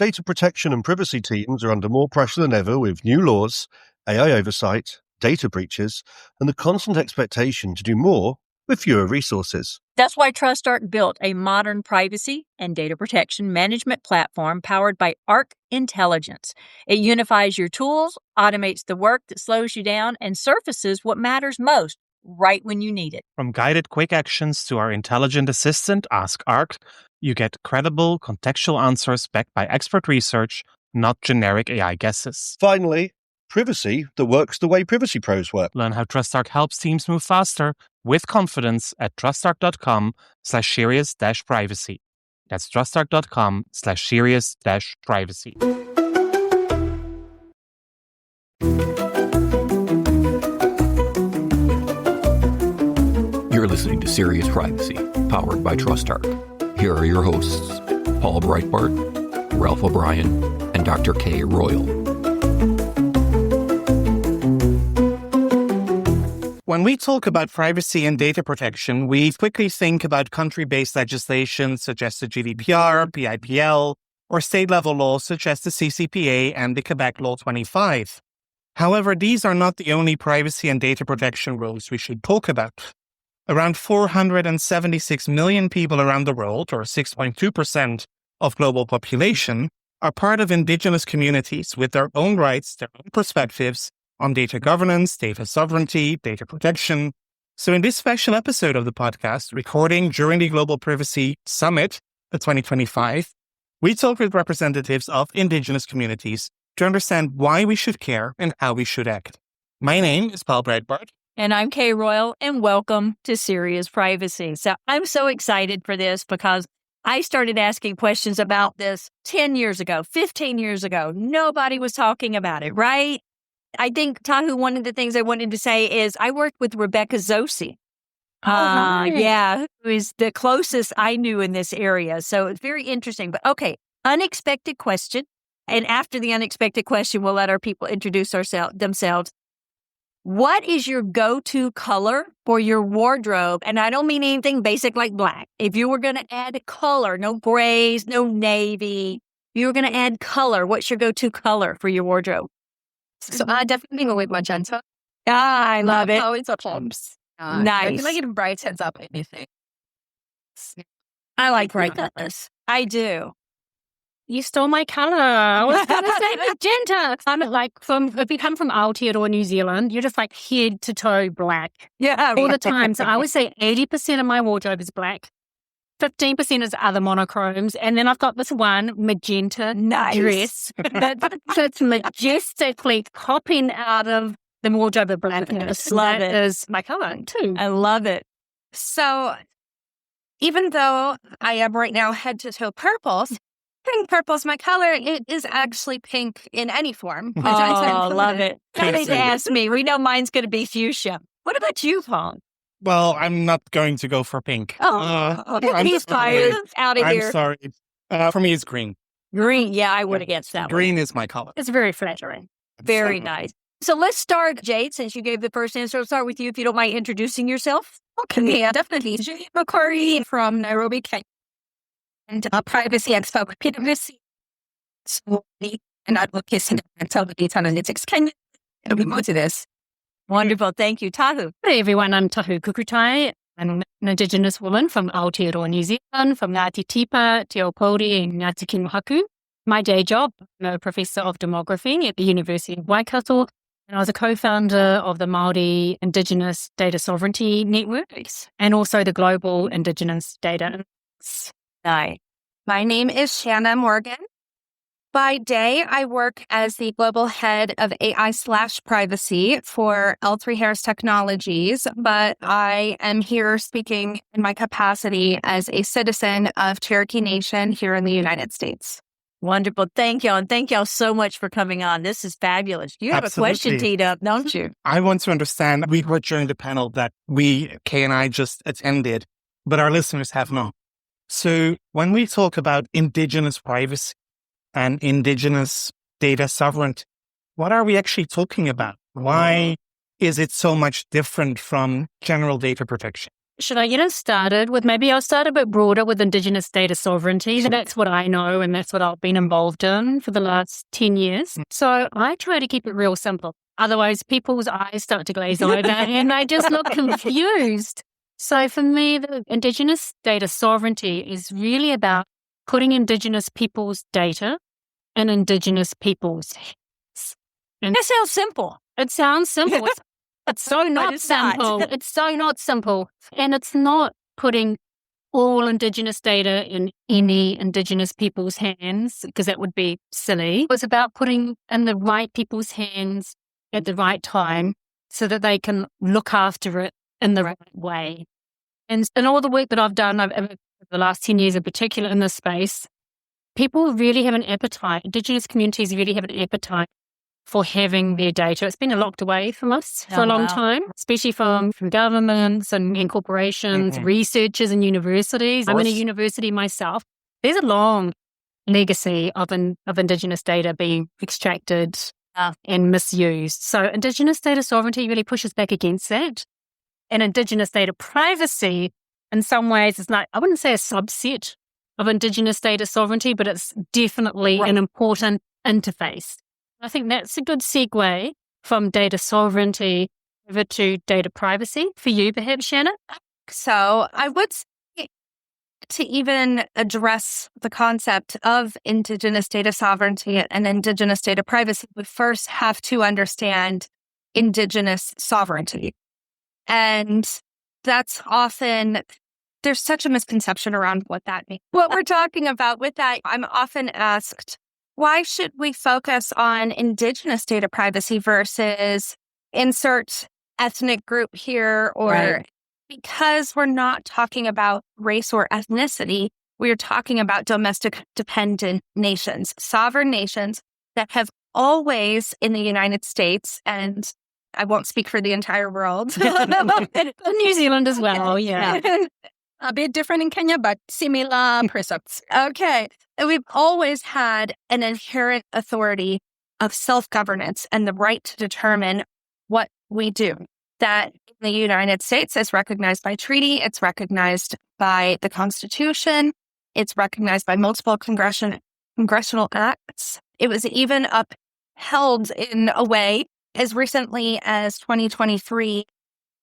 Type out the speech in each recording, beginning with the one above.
Data protection and privacy teams are under more pressure than ever with new laws, AI oversight, data breaches, and the constant expectation to do more with fewer resources. That's why TrustArc built a modern privacy and data protection management platform powered by Arc Intelligence. It unifies your tools, automates the work that slows you down, and surfaces what matters most right when you need it. From guided quick actions to our intelligent assistant, Ask Arc, you get credible, contextual answers backed by expert research, not generic AI guesses. Finally, privacy that works the way privacy pros work. Learn how TrustArc helps teams move faster with confidence at trustarc.com/serious-privacy. That's trustarc.com/serious-privacy. You're listening to Serious Privacy, powered by TrustArc. Here are your hosts, Paul Breitbart, Ralph O'Brien, and Dr. Kay Royal. When we talk about privacy and data protection, we quickly think about country-based legislation such as the GDPR, PIPL, or state-level laws such as the CCPA and the Quebec Law 25. However, these are not the only privacy and data protection rules we should talk about. Around 476 million people around the world, or 6.2% of global population, are part of Indigenous communities with their own rights, their own perspectives on data governance, data sovereignty, data protection. So in this special episode of the podcast, recording during the Global Privacy Summit, the 2025, we talk with representatives of Indigenous communities to understand why we should care and how we should act. My name is Paul Breitbart. And I'm Kay Royal, and welcome to Serious Privacy. So I'm so excited for this because I started asking questions about this 10 years ago, 15 years ago. Nobody was talking about it, right? I think, Tahu, one of the things I wanted to say is I worked with Rebecca Zosi. Yeah, who is the closest I knew in this area. So it's very interesting. But okay, unexpected question. And after the unexpected question, we'll let our people introduce themselves. What is your go-to color for your wardrobe? And I don't mean anything basic like black. If you were going to add a color, no grays, no navy, you were going to add color, what's your go-to color for your wardrobe? So I definitely go with magenta. I love it. Oh, it's a pumps. Nice. I feel like it brightens up anything. I like bright colors. I do. You stole my color. I was going to say magenta. I'm like, if you come from Aotearoa, New Zealand, you're just like head to toe black. Yeah. All the time. So I would say 80% of my wardrobe is black. 15% is other monochromes. And then I've got this one magenta dress that's majestically popping out of the wardrobe of blackness. Love that it. is my color too. I love it. So even though I am right now head to toe purple, pink purple's my color. It is actually pink in any form. Oh, love it. Somebody asked me. We know mine's going to be fuchsia. What about you, Paul? Well, I'm not going to go for pink. He's tired. Out of here. I'm sorry. For me, it's green. Green. Yeah, I would against that Green is my color. It's very flattering. Very nice. So let's start, Jade, since you gave the first answer. I'll start with you if you don't mind introducing yourself. Okay, yeah, definitely. Julie McCurry from Nairobi, Kenya. And a privacy expert with PwC. And advocacy and data analytics. Kenya. And we move to this. Wonderful. Thank you. Tahu. Hey everyone, I'm Tahu Kukutai. I'm an Indigenous woman from Aotearoa, New Zealand, from Ngāti Tipa, Te Aupōuri, and Ngāti Kinuhaku. My day job, I'm a professor of demography at the University of Waikato, and I was a co-founder of the Māori Indigenous Data Sovereignty Network and also the Global Indigenous Data. Nice. My name is Shanna Morgan. By day, I work as the global head of AI/privacy for L3 Harris Technologies, but I am here speaking in my capacity as a citizen of Cherokee Nation here in the United States. Wonderful. Thank y'all. And thank y'all so much for coming on. This is fabulous. You have Absolutely. a question teed up, don't you? I want to understand, we heard during the panel that Kay and I just attended, but our listeners have not. So when we talk about Indigenous privacy and Indigenous data sovereignty, what are we actually talking about? Why is it so much different from general data protection? Should I get us started with, maybe I'll start a bit broader with Indigenous data sovereignty. That's what I know and that's what I've been involved in for the last 10 years. So I try to keep it real simple. Otherwise, people's eyes start to glaze over and they just look confused. So for me, the Indigenous data sovereignty is really about putting Indigenous people's data in Indigenous people's hands. And That sounds simple. it sounds simple. It's so not it's not. simple. It's so not simple. And it's not putting all Indigenous data in any Indigenous people's hands, because that would be silly. It's about putting in the right people's hands at the right time so that they can look after it in the right way. And in all the work that I've done over the last 10 years in particular in this space, people really have an appetite. Indigenous communities really have an appetite for having their data. It's been locked away from us for a long time, especially from governments and corporations, researchers and universities. I'm in a university myself. There's a long legacy of Indigenous data being extracted and misused. So Indigenous data sovereignty really pushes back against that. And Indigenous data privacy, in some ways, is not, I wouldn't say a subset of Indigenous data sovereignty, but it's definitely an important interface. I think that's a good segue from data sovereignty over to data privacy for you, perhaps, Shannon. So I would say to even address the concept of Indigenous data sovereignty and Indigenous data privacy, we first have to understand Indigenous sovereignty. And that's often, there's such a misconception around what that means. What we're talking about with that, I'm often asked, why should we focus on Indigenous data privacy versus insert ethnic group here? Or because we're not talking about race or ethnicity, we are talking about domestic dependent nations, sovereign nations that have always in the United States, and I won't speak for the entire world. New Zealand as well, yeah. A bit different in Kenya, but similar precepts. Okay. We've always had an inherent authority of self-governance and the right to determine what we do. That in the United States is recognized by treaty, it's recognized by the Constitution, it's recognized by multiple congressional acts. It was even upheld in a way as recently as 2023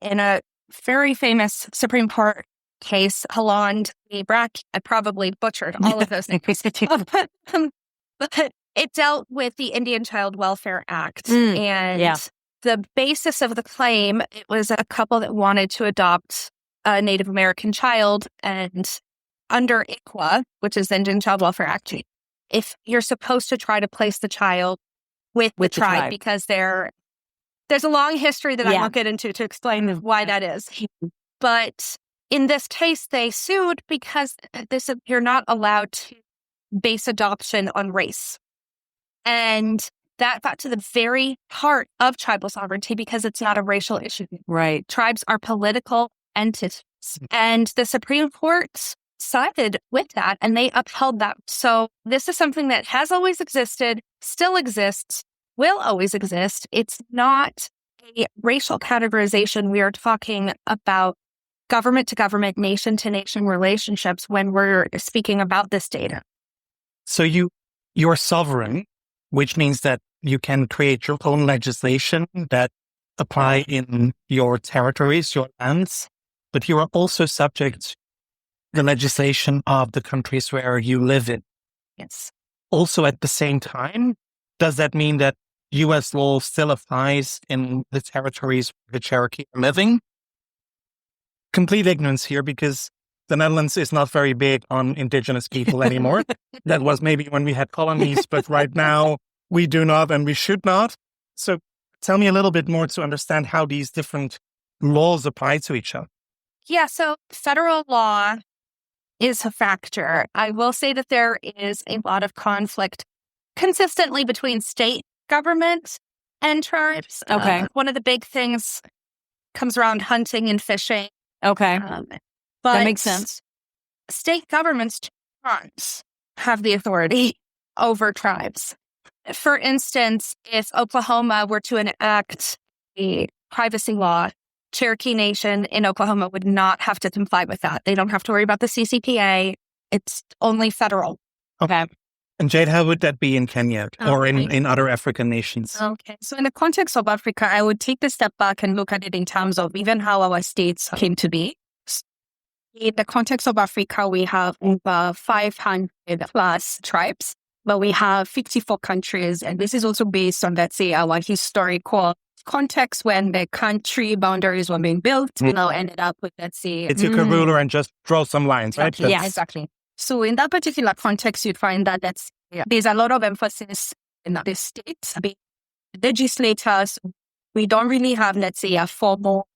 in a very famous Supreme Court case, Holland v. Brack. I probably butchered all of those names. But it dealt with the Indian Child Welfare Act. And the basis of the claim, it was a couple that wanted to adopt a Native American child. And under ICWA, which is the Indian Child Welfare Act, if you're supposed to try to place the child with the tribe, because there's a long history that I won't get into to explain why that is. But in this case, they sued because you're not allowed to base adoption on race. And that got to the very heart of tribal sovereignty because it's not a racial issue. Right. Tribes are political entities. And the Supreme Court sided with that and they upheld that. So this is something that has always existed, still exists, will always exist. It's not a racial categorization. We are talking about government to government, nation to nation relationships when we're speaking about this data. So you're sovereign, which means that you can create your own legislation that apply in your territories, your lands, but you are also subject to the legislation of the countries where you live in. Yes. Also at the same time, does that mean that U.S. law still applies in the territories where the Cherokee are living? Complete ignorance here because the Netherlands is not very big on Indigenous people anymore. That was maybe when we had colonies, but right now we do not and we should not. So tell me a little bit more to understand how these different laws apply to each other. Yeah, so federal law is a factor. I will say that there is a lot of conflict consistently between state government and tribes. Okay. One of the big things comes around hunting and fishing. Okay. But that makes sense. State governments don't have the authority over tribes. For instance, if Oklahoma were to enact a privacy law Cherokee Nation in Oklahoma would not have to comply with that. They don't have to worry about the CCPA. It's only federal. Okay. And Jade, how would that be in Kenya or in other African nations? Okay. So in the context of Africa, I would take a step back and look at it in terms of even how our states came to be. In the context of Africa, we have over 500 plus tribes, but we have 54 countries. And this is also based on, let's say, our historical context when the country boundaries were being built, ended up with, let's say... It took a ruler and just draw some lines, right? Yeah, exactly. So in that particular context, you'd find that there's a lot of emphasis in the states. Legislators, we don't really have, let's say, a formal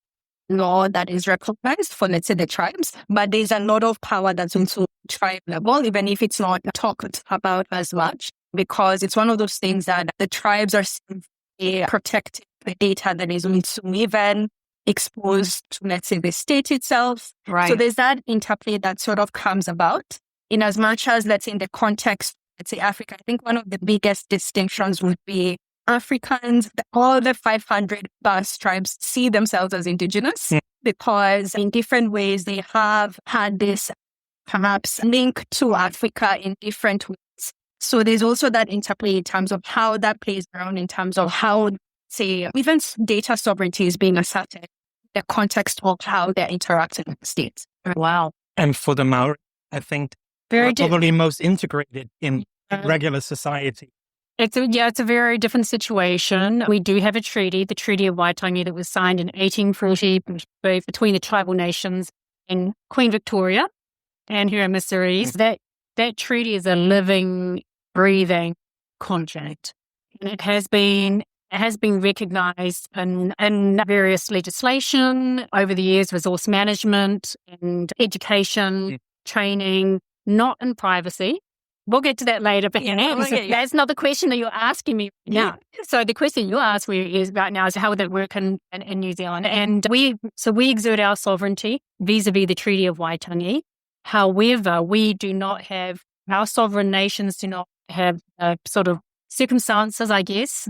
law that is recognized for, let's say, the tribes, but there's a lot of power that's also tribe level, even if it's not talked about as much, because it's one of those things that the tribes are protecting the data that is also even exposed to, let's say, the state itself. Right. So there's that interplay that sort of comes about. In as much as, let's say, in the context, let's say Africa, I think one of the biggest distinctions would be Africans, all the 500 plus tribes see themselves as Indigenous because in different ways they have had this perhaps link to Africa in different ways. So there's also that interplay in terms of how that plays around in terms of how, say, even data sovereignty is being asserted, the context of how they're interacting with the states. Wow. And for the Maori, I think probably most integrated in regular society. It's a very different situation. We do have a treaty, the Treaty of Waitangi, that was signed in 1840 between the tribal nations and Queen Victoria and her emissaries. That treaty is a living, breathing contract. And it has been recognized in various legislation over the years, resource management and education, training, not in privacy. We'll get to that later, but that's not the question that you're asking me now. So the question you asked me is right now is how would that work in New Zealand? And we exert our sovereignty vis-a-vis the Treaty of Waitangi. However, we do not have, our sovereign nations do not have sort of circumstances, I guess,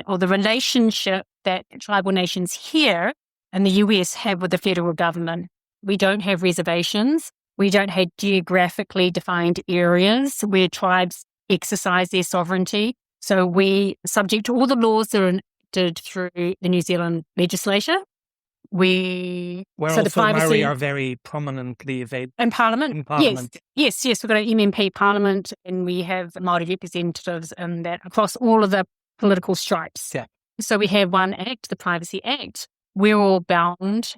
or the relationship that tribal nations here in the US have with the federal government. We don't have reservations. We don't have geographically defined areas where tribes exercise their sovereignty. So we subject to all the laws that are enacted through the New Zealand legislature. The Maori are very prominently available. In Parliament? Yes. We've got an MMP Parliament and we have Māori representatives in that across all of the political stripes. Yeah. So we have one act, the Privacy Act. We're all bound.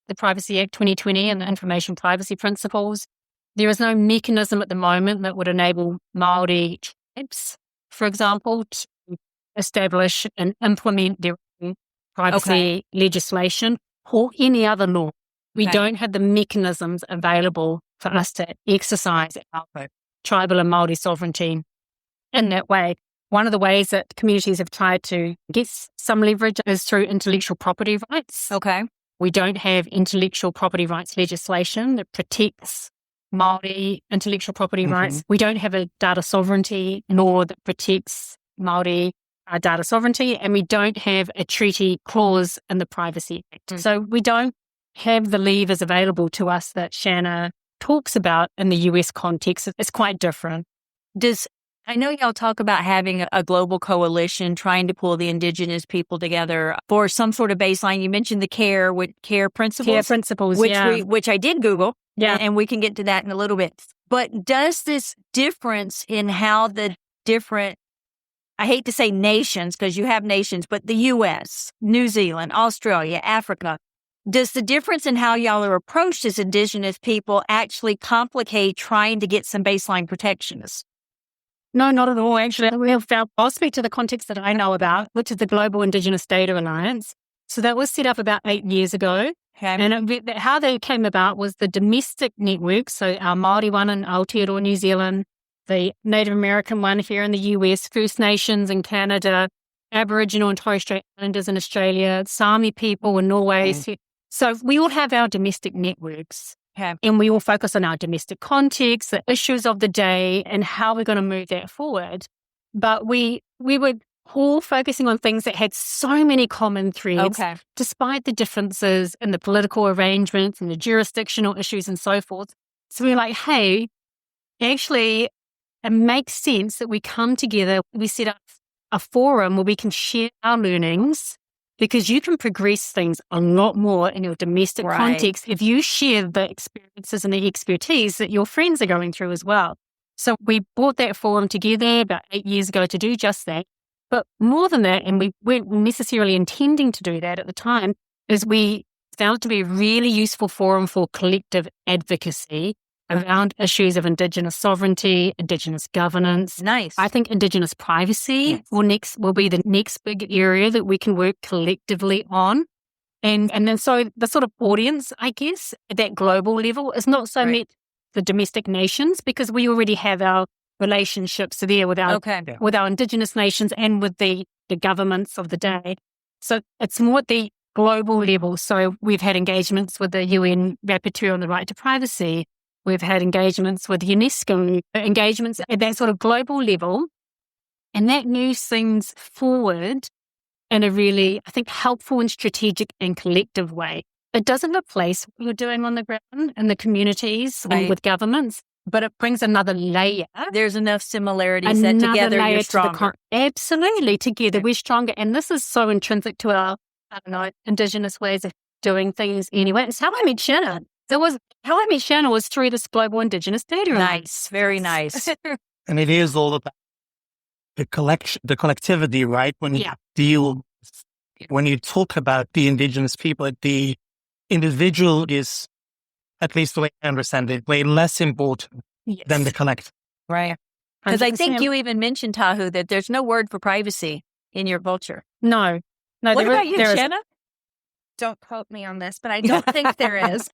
The Privacy Act 2020 and the Information Privacy Principles. There is no mechanism at the moment that would enable Māori tribes, for example, to establish and implement their own privacy legislation or any other law. We don't have the mechanisms available for us to exercise our tribal and Māori sovereignty in that way. One of the ways that communities have tried to get some leverage is through intellectual property rights. Okay. We don't have intellectual property rights legislation that protects Māori intellectual property rights. We don't have a data sovereignty law that protects Māori data sovereignty, and we don't have a treaty clause in the Privacy Act. So we don't have the levers available to us that Shanna talks about in the US context. It's quite different. I know y'all talk about having a global coalition trying to pull the Indigenous people together for some sort of baseline. You mentioned the care principles. Care principles, which I did Google. Yeah. And we can get to that in a little bit. But does this difference in how the different, I hate to say nations because you have nations, but the US, New Zealand, Australia, Africa, does the difference in how y'all are approached as Indigenous people actually complicate trying to get some baseline protections? No, not at all. Actually, I'll speak to the context that I know about, which is the Global Indigenous Data Alliance. So that was set up about 8 years ago. Okay. And how they came about was the domestic network. So our Māori one in Aotearoa, New Zealand, the Native American one here in the US, First Nations in Canada, Aboriginal and Torres Strait Islanders in Australia, Sami people in Norway. So we all have our domestic networks. Okay. And we all focus on our domestic context, the issues of the day, and how we're going to move that forward. But we would all focusing on things that had so many common threads, Okay. despite the differences in the political arrangements and the jurisdictional issues and so forth. So we're like, hey, actually, it makes sense that we come together, we set up a forum where we can share our learnings, because you can progress things a lot more in your domestic Right. context if you share the experiences and the expertise that your friends are going through as well. So we brought that forum together about 8 years ago to do just that. But more than that, and we weren't necessarily intending to do that at the time, is we found it to be a really useful forum for collective advocacy around issues of Indigenous sovereignty, Indigenous governance. Nice. I think Indigenous privacy will be the next big area that we can work collectively on. And then so the sort of audience, I guess, at that global level is not so much the domestic nations, because we already have our relationships there with our Indigenous nations and with the governments of the day. So it's more at the global level. So we've had engagements with the UN Rapporteur on the Right to Privacy. We've had engagements with UNESCO, engagements at that sort of global level. And that moves things forward in a really, I think, helpful and strategic and collective way. It doesn't replace what you're doing on the ground in the communities and with governments, but it brings another layer. There's enough similarities that together you're stronger. Absolutely. Together we're stronger. And this is so intrinsic to our, Indigenous ways of doing things anyway. It's how I met Shannon. How I met Shannon was through this global Indigenous data. Nice. Very nice. And it is all about the collectivity, right? When you talk about the Indigenous people, the individual is, at least the way I understand it, way less important than the collective. Right. Because I think you even mentioned, Tahu, that there's no word for privacy in your culture. No. What about you, Shanna? Don't quote me on this, but I don't think there is.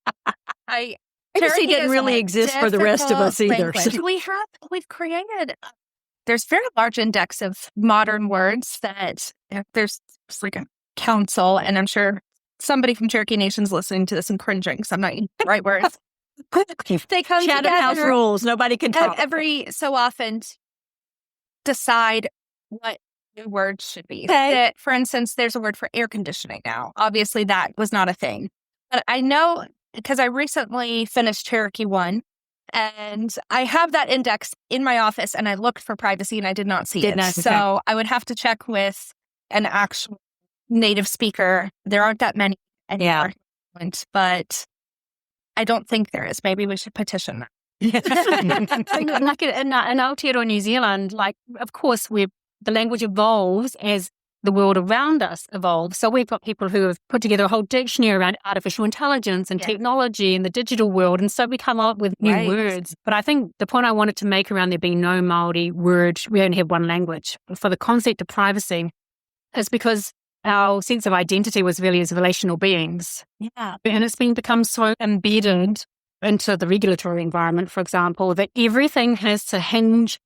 Privacy didn't really exist for the rest of us either. So we've created, there's very large index of modern words that there's like a council, and I'm sure somebody from Cherokee Nation's listening to this and cringing because I'm not using the right words. They come Chatham House together rules. Nobody can talk. every so often to decide what new words should be. Okay. For instance, there's a word for air conditioning now. Obviously, that was not a thing. But I know, because I recently finished Cherokee 1, and I have that index in my office, and I looked for privacy, and I did not see it. So I would have to check with an actual native speaker. There aren't that many anymore. But I don't think there is. Maybe we should petition that. Like in Aotearoa New Zealand, of course, the language evolves as the world around us evolves. So we've got people who have put together a whole dictionary around artificial intelligence and technology and the digital world. And so we come up with new words. But I think the point I wanted to make around there being no Māori word, we only have one language, for the concept of privacy, is because our sense of identity was really as relational beings. Yeah. And it's become so embedded into the regulatory environment, for example, that everything has to hinge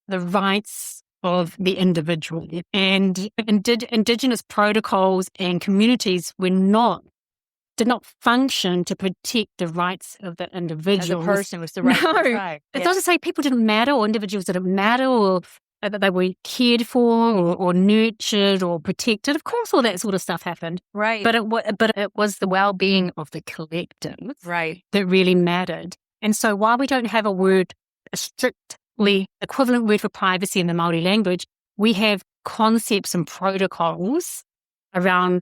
the rights of the individual. And Indigenous protocols and communities did not function to protect the rights of the individual. The person was the right. It doesn't say people didn't matter or individuals didn't matter or that they were cared for or nurtured or protected. Of course, all that sort of stuff happened. Right. But it was the well-being of the collective that really mattered. And so while we don't have a strictly equivalent word for privacy in the Māori language, we have concepts and protocols around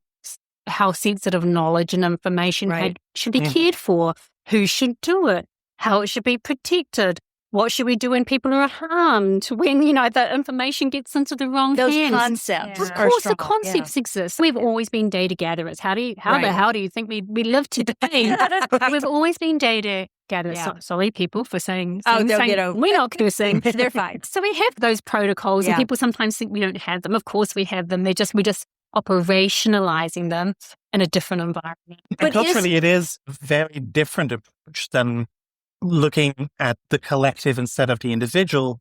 how sensitive knowledge and information should be cared for, who should do it, how it should be protected. What should we do when people are harmed? When, the information gets into the wrong hands? Those concepts. Of course, the concepts exist. We've always been data gatherers. How the hell do you think we live today? We've always been data gatherers. Sorry, people, for saying they'll get over. We're not cursing. They're fine. So we have those protocols, and people sometimes think we don't have them. Of course, we have them. We're just operationalizing them in a different environment. But culturally, it is a very different approach than looking at the collective instead of the individual.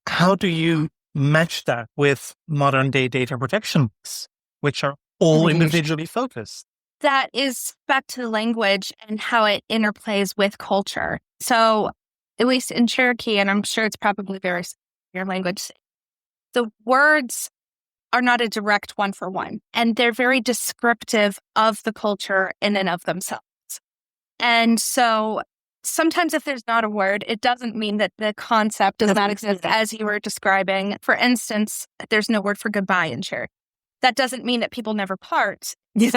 How do you match that with modern day data protections, which are all individually focused? That is back to the language and how it interplays with culture. So at least in Cherokee, and I'm sure it's probably very your language, the words are not a direct one-for-one, and they're very descriptive of the culture in and of themselves. And so sometimes if there's not a word, it doesn't mean that the concept does not exist as you were describing. For instance, there's no word for goodbye in charity. That doesn't mean that people never part. It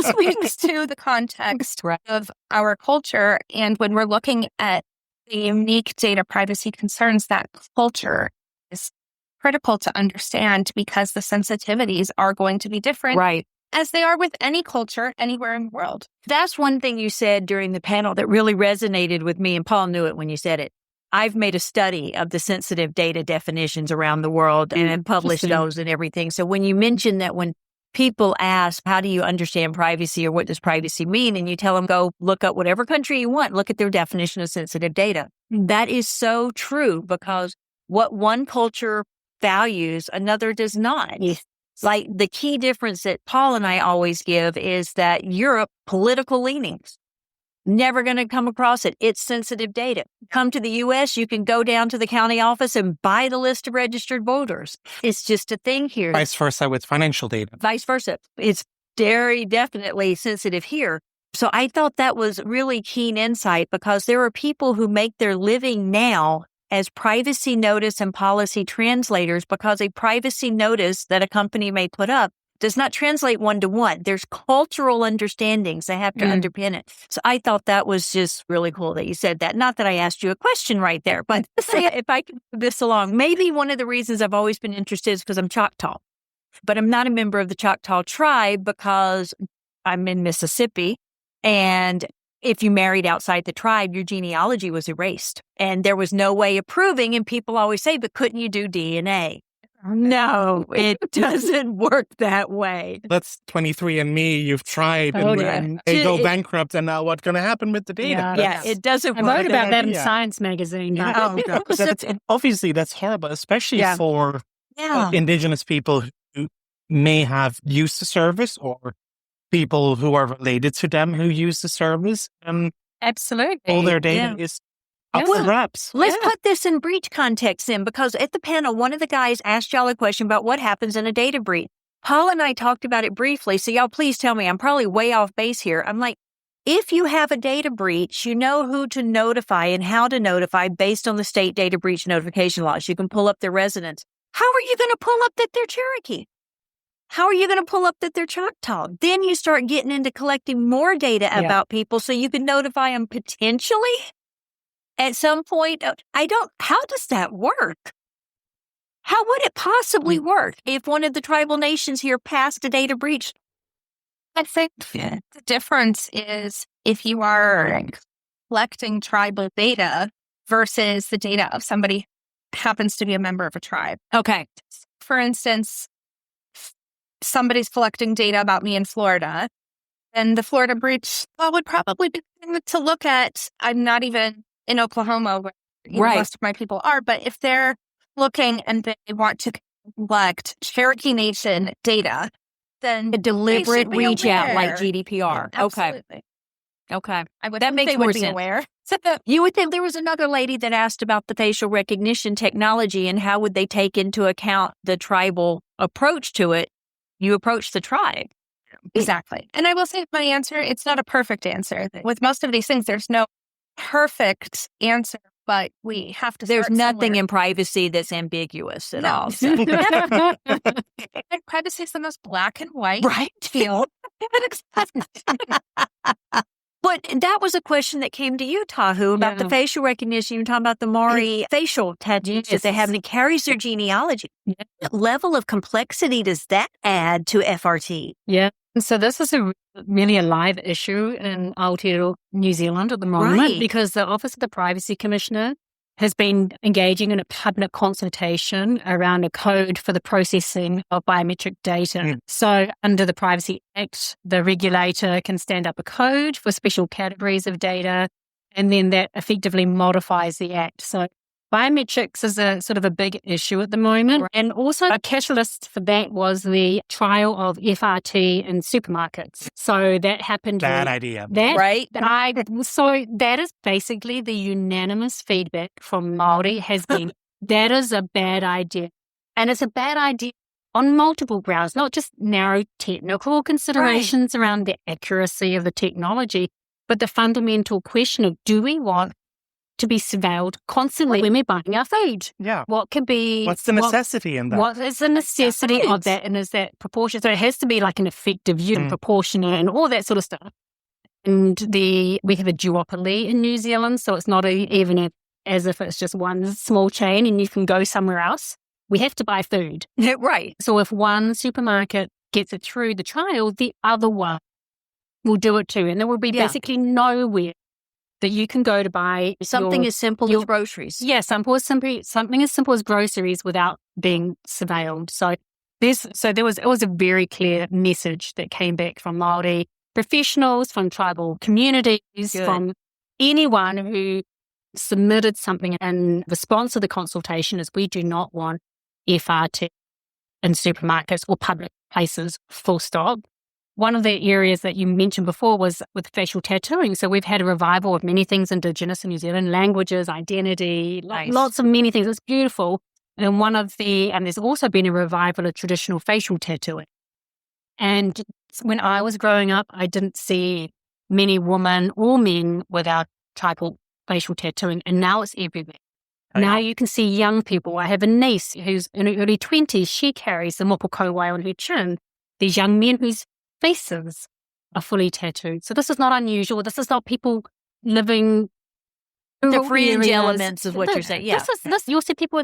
speaks to the context of our culture. And when we're looking at the unique data privacy concerns, that culture is critical to understand because the sensitivities are going to be different. Right. As they are with any culture anywhere in the world. That's one thing you said during the panel that really resonated with me, and Paul knew it when you said it. I've made a study of the sensitive data definitions around the world and published those and everything. So when you mentioned that when people ask, how do you understand privacy or what does privacy mean? And you tell them, go look up whatever country you want, look at their definition of sensitive data. That is so true because what one culture values, another does not. Yes. Like the key difference that Paul and I always give is that Europe, political leanings, never going to come across it. It's sensitive data. Come to the U.S., you can go down to the county office and buy the list of registered voters. It's just a thing here. Vice versa with financial data. Vice versa. It's very definitely sensitive here. So I thought that was really keen insight because there are people who make their living now as privacy notice and policy translators because a privacy notice that a company may put up does not translate one-to-one. There's cultural understandings that have to underpin it. So I thought that was just really cool that you said that. Not that I asked you a question right there, but if I could move this along, maybe one of the reasons I've always been interested is because I'm Choctaw. But I'm not a member of the Choctaw tribe because I'm in Mississippi. And if you married outside the tribe, your genealogy was erased. And there was no way of proving. And people always say, but couldn't you do DNA? No, it doesn't work that way. That's 23andMe. You've tried and they go bankrupt. And now what's going to happen with the data? Yeah, it doesn't work. I wrote about that in Science magazine. Yeah. Obviously, that's horrible, especially for Indigenous people who may have used the service or people who are related to them who use the service. Absolutely. All their data is up for grabs. Let's put this in breach context then, because at the panel, one of the guys asked y'all a question about what happens in a data breach. Paul and I talked about it briefly, so y'all please tell me. I'm probably way off base here. I'm like, if you have a data breach, you know who to notify and how to notify based on the state data breach notification laws. You can pull up their residence. How are you going to pull up that they're Cherokee? How are you going to pull up that they're Choctaw? Then you start getting into collecting more data about people so you can notify them potentially at some point. How does that work? How would it possibly work if one of the tribal nations here passed a data breach? I think the difference is if you are collecting tribal data versus the data of somebody who happens to be a member of a tribe. Okay. For instance, somebody's collecting data about me in Florida, and the Florida breach would probably be to look at. I'm not even in Oklahoma where most of my people are, but if they're looking and they want to collect Cherokee Nation data, then a deliberate reach out like GDPR. Yeah, absolutely. Okay. That makes more sense. Aware. You would think there was another lady that asked about the facial recognition technology and how would they take into account the tribal approach to it. You approach the tribe. Exactly. And I will say my answer, it's not a perfect answer. With most of these things, there's no perfect answer, but we have to There's start nothing somewhere. in privacy that's ambiguous at all. So. And privacy is the most black and white field. But that was a question that came to you, Tahu, about the facial recognition. You were talking about the Maori facial tattoos that they have, and it carries their genealogy. What level of complexity does that add to FRT? Yeah. And so this is really a live issue in Aotearoa, New Zealand at the moment, because the Office of the Privacy Commissioner has been engaging in a public consultation around a code for the processing of biometric data. So under the Privacy Act, the regulator can stand up a code for special categories of data, and then that effectively modifies the act. So biometrics is a sort of a big issue at the moment. And also a catalyst for that was the trial of FRT in supermarkets. So that happened. Bad idea. So that is basically the unanimous feedback from Māori has been, that is a bad idea. And it's a bad idea on multiple grounds, not just narrow technical considerations around the accuracy of the technology, but the fundamental question of, do we want to be surveilled constantly when we're buying our food? Yeah. What could be... What's the necessity in that? What is the necessity of that? And is that proportionate? So it has to be like an effective use, proportionate, and all that sort of stuff. And we have a duopoly in New Zealand, so it's not even as if it's just one small chain and you can go somewhere else. We have to buy food. Right. So if one supermarket gets it through the trial, the other one will do it too. And there will be basically nowhere that you can go to buy something as simple as groceries. Yeah, something as simple as groceries without being surveilled. So it was a very clear message that came back from Māori professionals, from tribal communities, from anyone who submitted something in response to the consultation, is we do not want FRT in supermarkets or public places, full stop. One of the areas that you mentioned before was with facial tattooing. So we've had a revival of many things Indigenous in New Zealand, languages, identity, lots of many things. It's beautiful. And there's also been a revival of traditional facial tattooing. And when I was growing up, I didn't see many women or men without tribal facial tattooing. And now it's everywhere. Now you can see young people. I have a niece who's in her early 20s. She carries the mopo kauai on her chin. These young men whose faces are fully tattooed. So this is not unusual. This is not people living the fringe elements of what you're saying. Yeah. You'll see people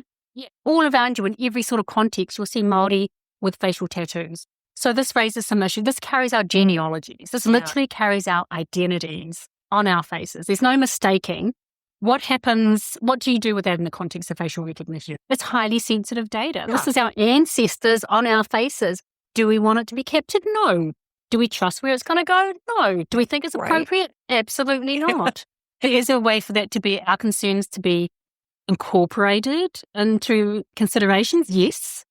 all around you in every sort of context. You'll see Māori with facial tattoos. So this raises some issues. This carries our genealogies. This literally carries our identities on our faces. There's no mistaking. What happens? What do you do with that in the context of facial recognition? It's highly sensitive data. This is our ancestors on our faces. Do we want it to be captured? No. Do we trust where it's going to go? No. Do we think it's appropriate? Absolutely not. There is a way for that to be, our concerns to be incorporated into considerations. Yes.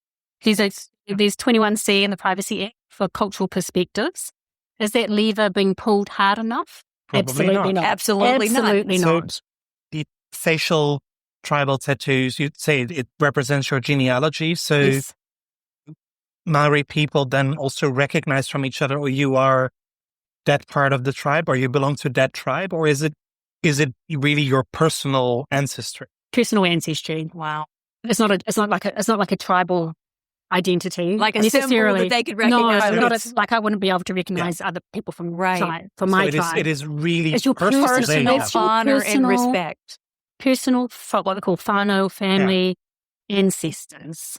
There's 21C in the Privacy Act for cultural perspectives. Is that lever being pulled hard enough? Absolutely not. Absolutely not. So the facial tribal tattoos, you'd say it represents your genealogy. So Maori people then also recognize from each other, or you are that part of the tribe, or you belong to that tribe, or is it really your personal ancestry? Personal ancestry. Wow. It's not like a tribal identity, like a symbol that they could recognize. No, like I wouldn't be able to recognize other people from my tribe. It is really it's your personal honor and respect. Personal, what they call whānau, family, ancestors.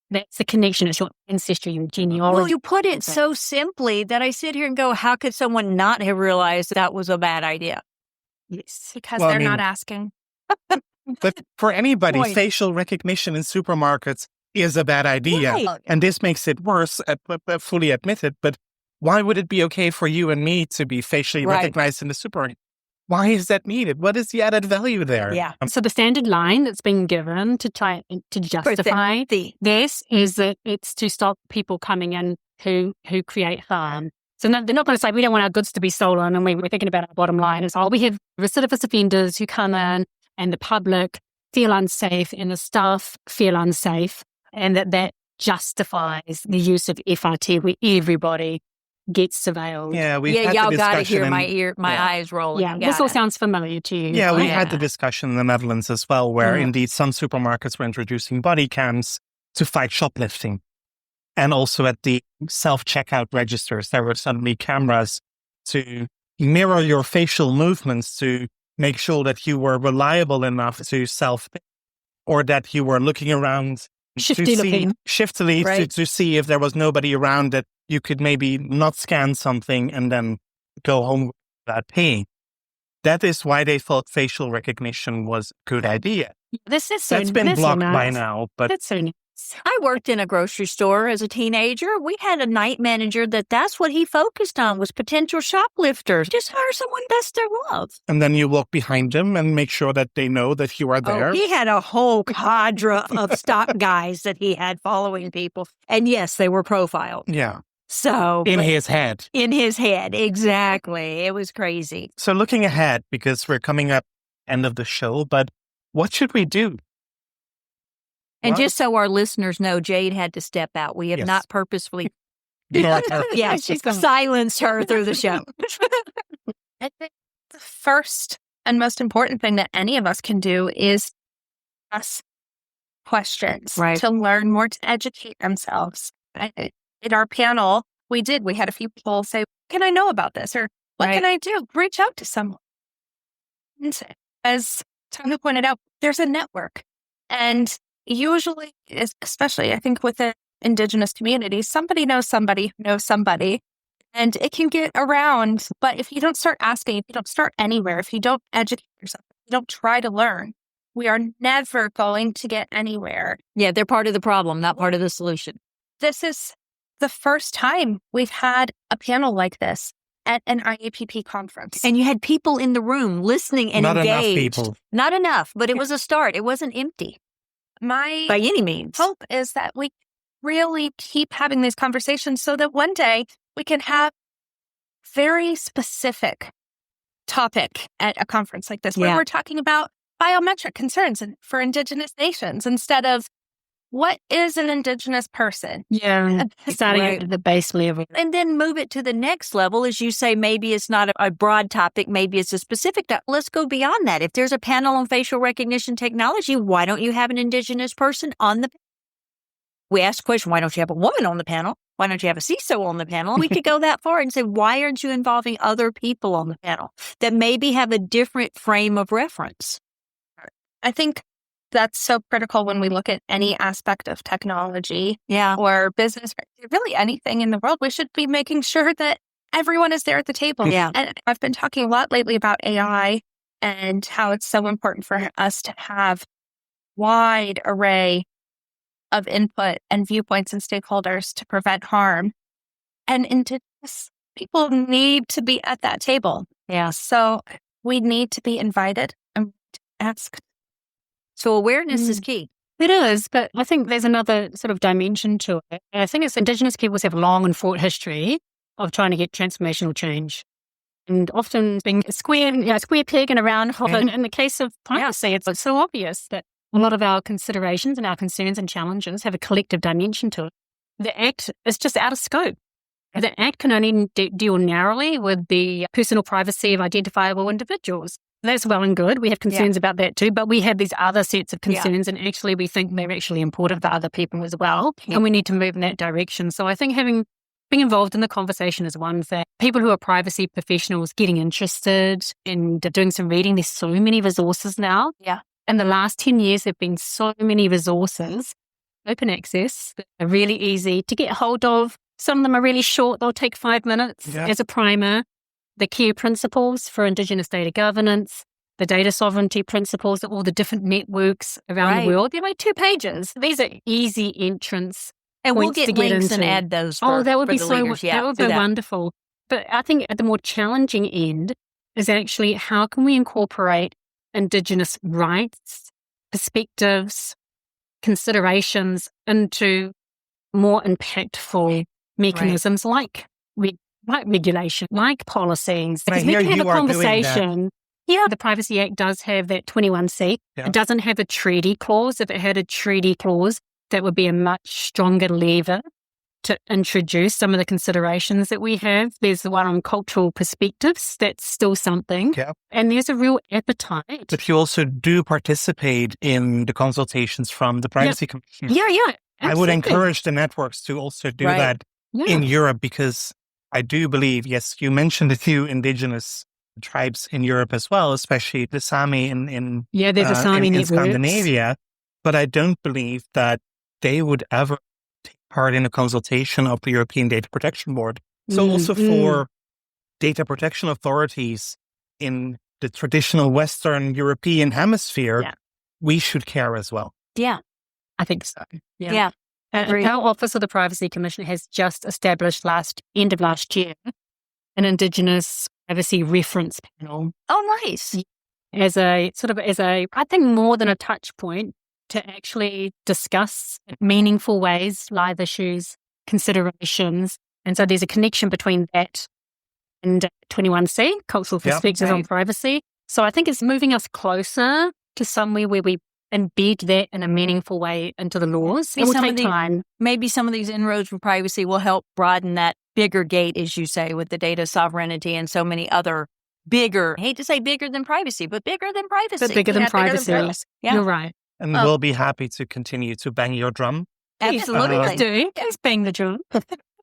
That's the connection. It's your ancestry, your genealogy. Well, you put it so simply that I sit here and go, how could someone not have realized that was a bad idea? Yes, because they're not asking. But for anybody, facial recognition in supermarkets is a bad idea. Right. And this makes it worse, fully admitted. But why would it be okay for you and me to be facially recognized in the supermarket? Why is that needed? What is the added value there? Yeah. So the standard line that's been given to try to justify this is that it's to stop people coming in who create harm. So they're not going to say, we don't want our goods to be stolen, and we're thinking about our bottom line. It's all we have recidivist offenders who come in and the public feel unsafe and the staff feel unsafe, and that justifies the use of FRT where everybody gets surveilled. Yeah, y'all got to hear my eyes rolling. Yeah, this all sounds familiar to you. Yeah, we had the discussion in the Netherlands as well, where indeed some supermarkets were introducing body cams to fight shoplifting. And also at the self-checkout registers, there were suddenly cameras to mirror your facial movements to make sure that you were reliable enough to self-pay, or that you were looking around shiftily to see if there was nobody around that you could maybe not scan something and then go home without paying. That is why they thought facial recognition was a good idea. That's been blocked by now. But that's so nice. I worked in a grocery store as a teenager. We had a night manager that's what he focused on, was potential shoplifters. Just hire someone that's their love. And then you walk behind them and make sure that they know that you are there. Oh, he had a whole cadre of stock guys that he had following people. And yes, they were profiled. Yeah. So in his head. In his head, exactly. It was crazy. So looking ahead, because we're coming up end of the show, but what should we do? And just so our listeners know, Jade had to step out. We have Yes. not purposefully Yeah, she's gone. silenced her through the show. I think the first and most important thing that any of us can do is ask questions Right. to learn more, to educate themselves. In our panel, we had a few people say, "What can I know about this?" Or "What Right. can I do?" Reach out to someone. And as Tanu pointed out, there's a network. And usually, especially I think with the Indigenous community, somebody knows somebody who knows somebody. And it can get around. But if you don't start asking, if you don't start anywhere, if you don't educate yourself, if you don't try to learn, we are never going to get anywhere. Yeah, they're part of the problem, not part of the solution. This is the first time we've had a panel like this at an IAPP conference. And you had people in the room listening and Not enough engaged. people. Not enough, but it was a start. It wasn't empty My by any means. hope is that we really keep having these conversations so that one day we can have very specific topic at a conference like this where Yeah. we're talking about biometric concerns for Indigenous nations instead of what is an Indigenous person. Yeah, starting Right. at the base level. And then move it to the next level. As you say, maybe it's not a broad topic, maybe it's a specific topic. Let's go beyond that. If there's a panel on facial recognition technology, why don't you have an Indigenous person on the panel? We asked the question, why don't you have a woman on the panel? Why don't you have a CISO on the panel? We could go that far and say, why aren't you involving other people on the panel that maybe have a different frame of reference? I think that's so critical when we look at any aspect of technology Yeah. or business, really anything in the world. We should be making sure that everyone is there at the table. Yeah. And I've been talking a lot lately about AI and how it's so important for us to have wide array of input and viewpoints and stakeholders to prevent harm. And Indigenous people need to be at that table. Yeah. So we need to be invited and asked. So awareness is key. It is, but I think there's another sort of dimension to it. And I think it's Indigenous peoples have a long and fraught history of trying to get transformational change. And often being a square peg in a round hole. And in the case of privacy, it's so obvious that a lot of our considerations and our concerns and challenges have a collective dimension to it. The Act is just out of scope. The Act can only deal narrowly with the personal privacy of identifiable individuals. That's well and good. We have concerns about that too, but we have these other sets of concerns and actually we think they're actually important for other people as well. Yeah. And we need to move in that direction. So I think being involved in the conversation is one thing. People who are privacy professionals getting interested in doing some reading. There's so many resources now. Yeah. In the last 10 years, there have been so many resources, open access, that are really easy to get hold of. Some of them are really short. They'll take 5 minutes as a primer. The key principles for Indigenous data governance, the data sovereignty principles, all the different networks around the world. They're like 2 pages. These are easy entrance. And we'll points get to get links and into. add those for, that would for be the so leaders. that would be wonderful. But I think at the more challenging end is actually how can we incorporate Indigenous rights, perspectives, considerations into more impactful mechanisms like regulation, like policies. But I Because we hear can have you a are doing that. conversation. Yeah, the Privacy Act does have that 21C. Yeah. It doesn't have a treaty clause. If it had a treaty clause, that would be a much stronger lever to introduce some of the considerations that we have. There's the one on cultural perspectives. That's still something. Yeah. And there's a real appetite. But you also do participate in the consultations from the Privacy Commission. Yeah. I would absolutely. encourage the networks to also do Right. that Yeah. in Europe because I do believe, yes, you mentioned a few Indigenous tribes in Europe as well, especially the Sami in there's a Sami in networks. Scandinavia. But I don't believe that they would ever take part in a consultation of the European Data Protection Board. So also for data protection authorities in the traditional Western European hemisphere, we should care as well. Yeah. I think so. Yeah. Agreed. Our Office of the Privacy Commission has just established end of last year an Indigenous privacy reference panel Oh, nice. as I think more than a touch point to actually discuss in meaningful ways, live issues, considerations. And so there's a connection between that and 21C, cultural perspectives on privacy. So I think it's moving us closer to somewhere where we embed that in a meaningful way into the laws. It will take time. Maybe some of these inroads for privacy will help broaden that bigger gate, as you say, with the data sovereignty and so many other bigger, I hate to say bigger than privacy, but bigger than privacy. But bigger than privacy. Yeah. You're right. And we'll be happy to continue to bang your drum. Absolutely. Do. Let's bang the drum.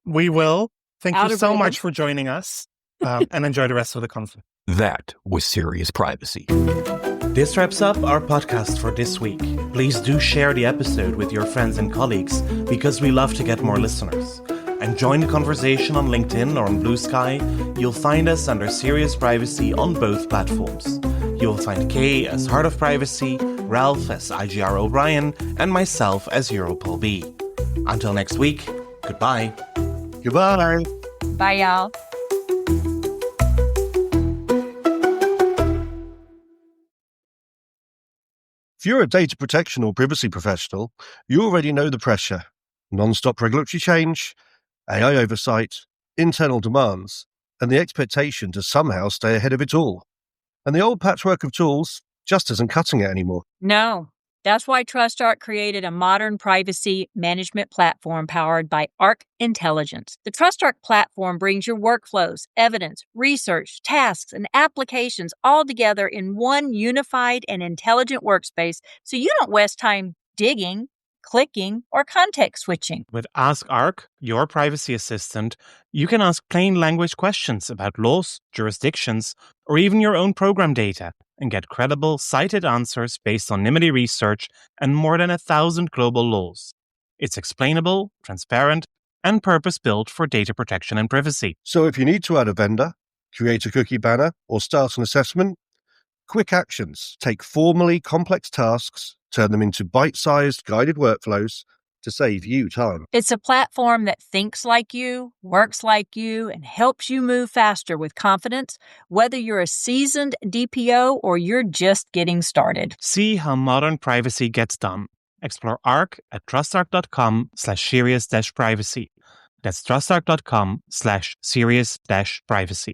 We will. Thank Out you of so rhythm. much for joining us, and enjoy the rest of the conference. That was Serious Privacy. This wraps up our podcast for this week. Please do share the episode with your friends and colleagues because we love to get more listeners. And join the conversation on LinkedIn or on Blue Sky. You'll find us under Serious Privacy on both platforms. You'll find Kay as Heart of Privacy, Ralph as IGR O'Brien, and myself as Europol B. Until next week, goodbye. Goodbye. Bye, y'all. If you're a data protection or privacy professional, you already know the pressure. Non-stop regulatory change, AI oversight, internal demands, and the expectation to somehow stay ahead of it all. And the old patchwork of tools just isn't cutting it anymore. No. That's why TrustArc created a modern privacy management platform powered by Arc Intelligence. The TrustArc platform brings your workflows, evidence, research, tasks, and applications all together in one unified and intelligent workspace so you don't waste time digging, clicking, or context switching. With Ask Arc, your privacy assistant, you can ask plain language questions about laws, jurisdictions, or even your own program data and get credible, cited answers based on NIMBY research and more than 1,000 global laws. It's explainable, transparent, and purpose-built for data protection and privacy. So if you need to add a vendor, create a cookie banner, or start an assessment, quick actions take formally complex tasks, turn them into bite-sized guided workflows to save you time. It's a platform that thinks like you, works like you, and helps you move faster with confidence, whether you're a seasoned DPO or you're just getting started. See how modern privacy gets done. Explore Arc at trustarc.com/serious-privacy. That's trustarc.com/serious-privacy.